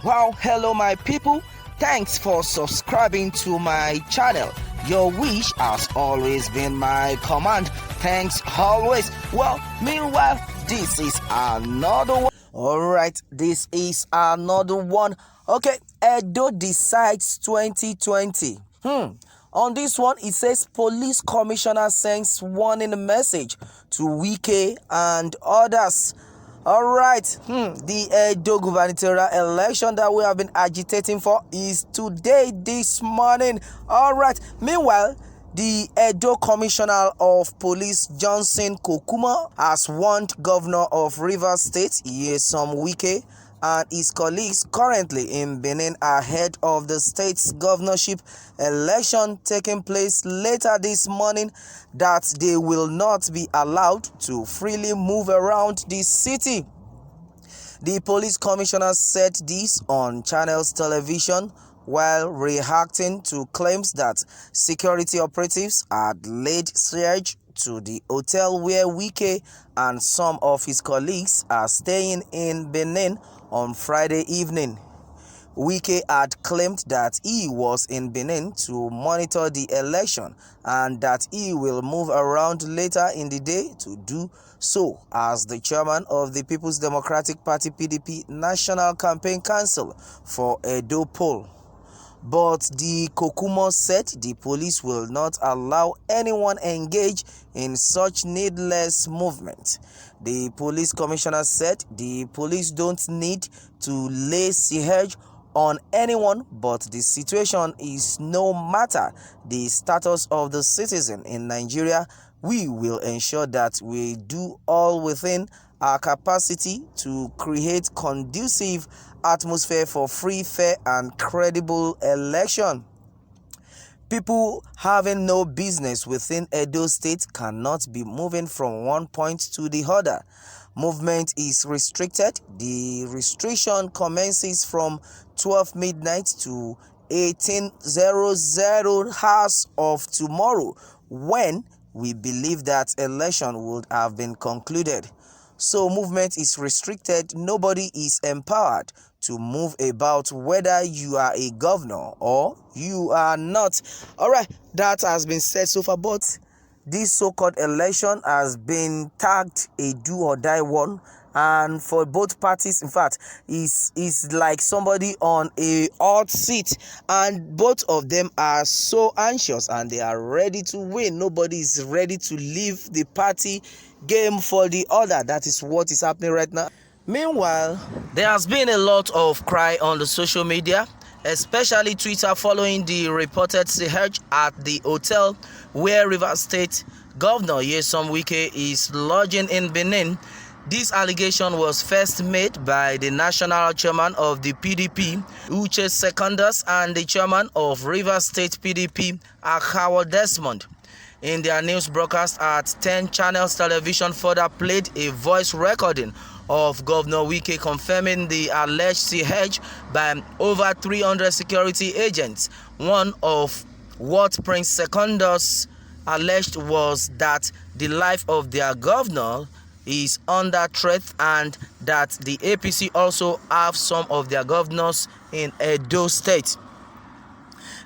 Wow, hello my people. Thanks for subscribing to my channel. Your wish has always been my command. Thanks always. Well, meanwhile, this is another one. Alright, this is another one. Okay, Edo decides 2020. On this one, it says police commissioner sends warning message to Wike and others. Alright, the Edo gubernatorial election that we have been agitating for is today, this morning. Alright, meanwhile, the Edo Commissioner of Police Johnson Kokuma has warned Governor of Rivers State, Nyesom Wike, and his colleagues currently in Benin ahead of the state's governorship election taking place later this morning that they will not be allowed to freely move around the city. The police commissioner said this on Channels Television while reacting to claims that security operatives had laid siege to the hotel where Wike and some of his colleagues are staying in Benin on Friday evening. Wike had claimed that he was in Benin to monitor the election and that he will move around later in the day to do so as the chairman of the People's Democratic Party PDP National Campaign Council for Edo poll. But the Kokuma said the police will not allow anyone engage in such needless movement. The police commissioner said the police don't need to lay siege on anyone, but the situation is no matter the status of the citizen in Nigeria, we will ensure that we do all within our capacity to create conducive atmosphere for free, fair and credible election. People having no business within Edo State cannot be moving from one point to the other. Movement is restricted. The restriction commences from 12 midnight to 18:00 hours of tomorrow, when we believe that election would have been concluded. So movement is restricted. Nobody is empowered to move about, whether you are a governor or you are not. All right, that has been said so far, but this so-called election has been tagged a do or die one, and for both parties, in fact, is like somebody on a hot seat, and both of them are so anxious and they are ready to win. Nobody is ready to leave the party game for the other. That is what is happening right now. Meanwhile, there has been a lot of cry on the social media, especially Twitter, following the reported siege at the hotel where Rivers State Governor Nyesom Wike is lodging in Benin. This allegation was first made by the national chairman of the PDP, Uche Secondus, and the chairman of Rivers State PDP, Akawo Desmond. In their news broadcast at 10 Channels Television, further played a voice recording of Governor Wike confirming the alleged siege by over 300 security agents. One of what Prince Secondus alleged was that the life of their governor is under threat and that the APC also have some of their governors in Edo State.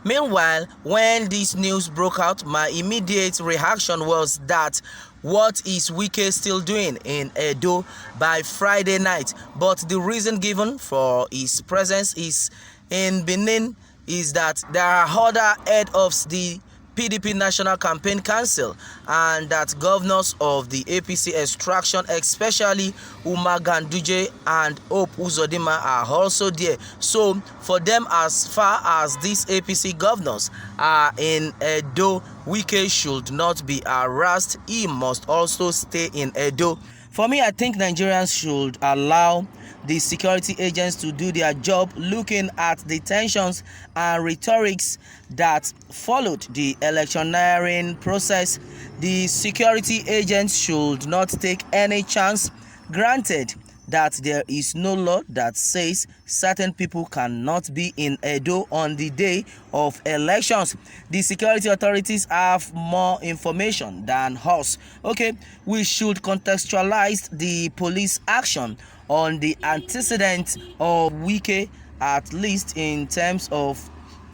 Meanwhile, when this news broke out, my immediate reaction was that what is Wike still doing in Edo by Friday night? But the reason given for his presence is in Benin is that there are other head of the PDP National Campaign Council and that governors of the APC extraction, especially Umar Ganduje and Hope Uzodinma, are also there. So for them, as far as these APC governors are in Edo, Wike should not be harassed. He must also stay in Edo. For me, I think Nigerians should allow the security agents to do their job, looking at the tensions and rhetorics that followed the electioneering process. The security agents should not take any chance. Granted that there is no law that says certain people cannot be in Edo on the day of elections. The security authorities have more information than us. Okay, we should contextualize the police action on the antecedents of Wike at least in terms of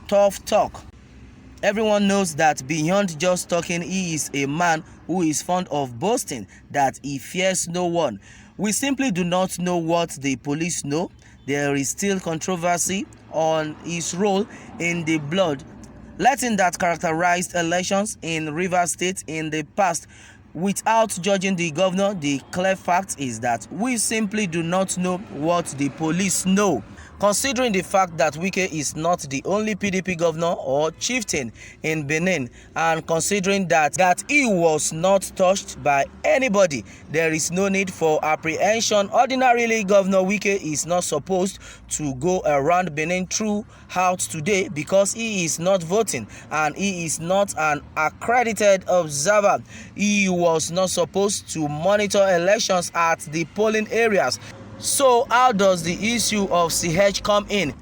tough talk. Everyone knows that beyond just talking, he is a man who is fond of boasting that he fears no one. We simply do not know what the police know. There is still controversy on his role in the blood letting that characterized elections in Rivers State in the past. Without judging the governor, the clear fact is that we simply do not know what the police know. Considering the fact that Wike is not the only PDP governor or chieftain in Benin, and considering that he was not touched by anybody, there is no need for apprehension. Ordinarily, Governor Wike is not supposed to go around Benin throughout today because he is not voting and he is not an accredited observer. He was not supposed to monitor elections at the polling areas. So how does the issue of CH come in?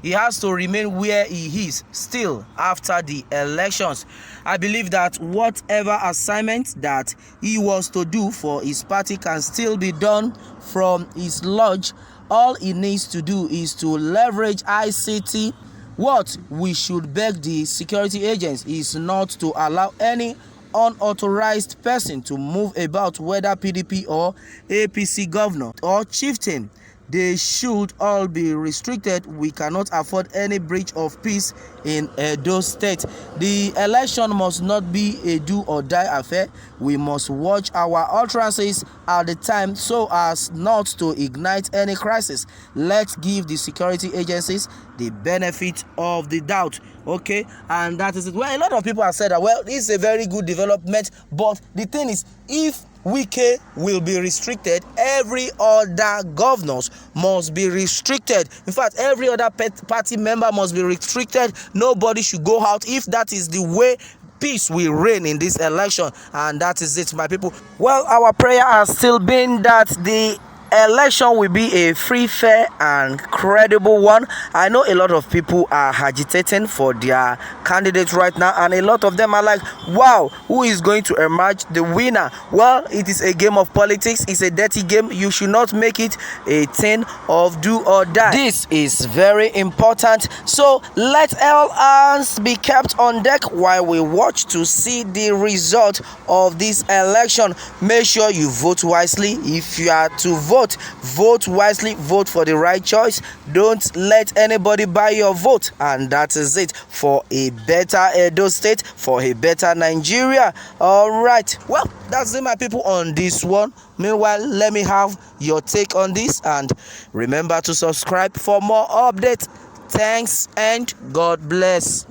He has to remain where he is still after the elections. I believe that whatever assignment that he was to do for his party can still be done from his lodge. All he needs to do is to leverage ICT. What we should beg the security agents is not to allow any unauthorized person to move about, whether PDP or APC governor or chieftain. They should all be restricted. We cannot afford any breach of peace in Edo State. The election must not be a do or die affair. We must watch our utterances at the time so as not to ignite any crisis. Let's give the security agencies the benefit of the doubt. Okay, and that is it. Well, a lot of people have said that, well, this is a very good development, but the thing is, if Wike will be restricted, every other governors must be restricted. In fact, every other party member must be restricted. Nobody should go out if that is the way peace will reign in this election. And that is it, my people. Well, our prayer has still been that the election will be a free, fair and credible one. I know a lot of people are agitating for their candidates right now, and a lot of them are like, wow, who is going to emerge the winner? Well, it is a game of politics. It's a dirty game. You should not make it a thing of do or die. This is very important, so let all hands be kept on deck while we watch to see the result of this election. Make sure you vote wisely. If you are to vote wisely, vote for the right choice. Don't let anybody buy your vote, and that is it for a better Edo State, for a better Nigeria. All right, well, that's it, my people, on this one. Meanwhile, let me have your take on this, and remember to subscribe for more updates. Thanks and God bless.